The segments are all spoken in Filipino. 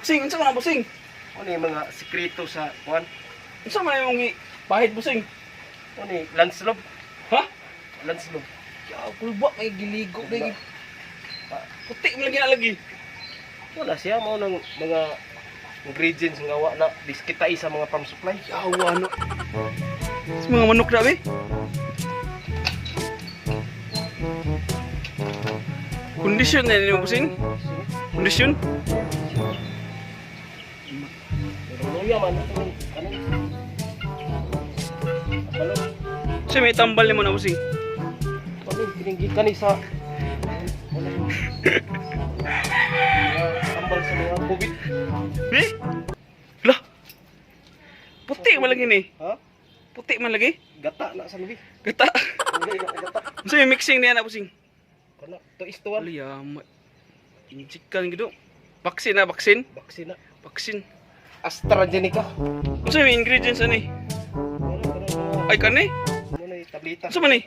Busing, unsa man ang busing? Ano yung mga sikreto sa kuan? Unsa man yung pahit busing? Ano yung landslob? Ha? Landslob. Ya, kulba may giligo lagi. Puti mo lagi na lagi. Wala siya mo ng mga ingredients nga wa na diskitay sa mga farm supply. Yawa no. Sa mga manok na be. Kondisyon na nimo busing? Kondisyon? Pero luya man ano? Ano? Siya may tambal ni mo na busing. Ano kininggikan ni sa ano? Tambal sa mga COVID. Be? Lah. Puti man lagi ni. Ha? Puti man lagi. Gata na sa lubi. Gata. Hindi na gata. Unsa may mixing niya na busing? Kana to is to one. Aliya, injikan gitu. Vaksin na, vaksin. Vaksin na. Vaksin. AstraZeneca. Unsa may ingredients ani? Ay kani? Ano yung tableta? Unsa man ni?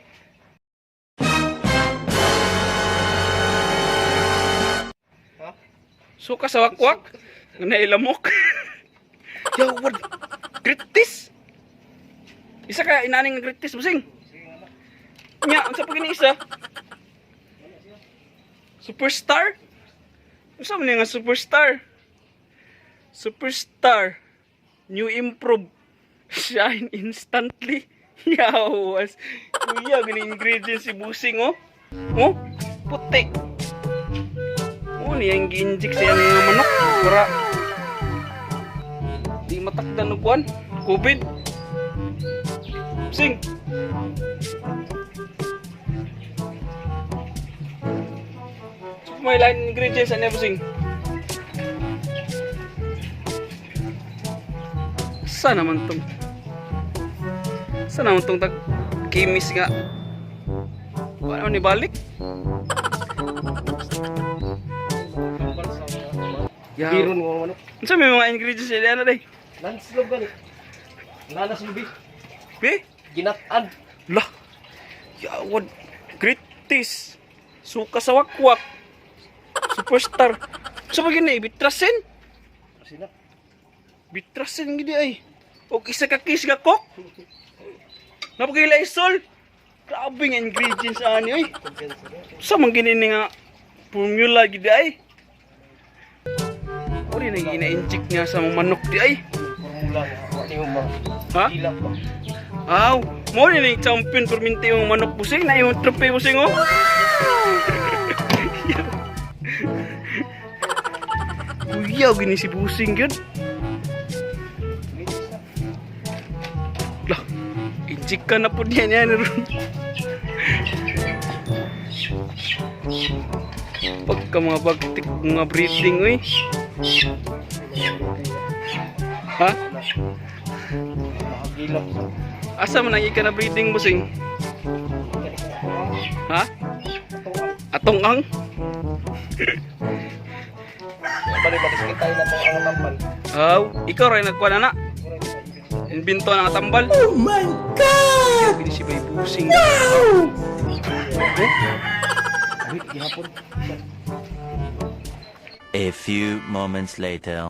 Ha? Suka sa wakwak. Nga ilamok. Yawad. Gritis. Isa ka inaning gritis busing. Nya, unsa pa gini isa? Superstar? Unsa man nga superstar? Superstar. New improve. Shine instantly. Yawas. Kuya, gini ingredients si busing oh. Oh, puti. Oh, niya yung gi-inject siya ng manok. Para di matakdan ng kuwan. COVID. Busing. May line ingredients ano busing? Saan naman tong tag kimis nga? Ano ni balik? Ya. Biron mo ano? Unsa may mga ingredients niya ano day? Landslob gani. Nanas lubi. Be? Ginatan. Lah. Yawad. Gritis. Suka sa wakwak. Superstar. Sa so, gini, bitrasin? Sina? Bitrasin gini ay. O isa ka kiss ka kok. Napagila isol. Grabe nga ingredients ani ay. Sa man gini nga formula gini ay. Uri na gina-inject nga sa mga manok di ay. Formula nga. Ano yung mga Ha? ilap ba? Aw, mo ni champion perminti yung manok busing na yung trophy busing oh. Uyaw gini si busing gyud. Lah, injik ka na po niya niya ron. Pagka mga bagtik, mga breeding uy. Ha? Nakagilap sa Asa man nang ika na breeding busing? Ha? Atong ang? balik-balik tayo na itong ang tambal. Aw, ikaw rin nagkuha na na. Invento ng tambal. Oh my God! Pili si Bay Busing. Ay, gihapon. A few moments later.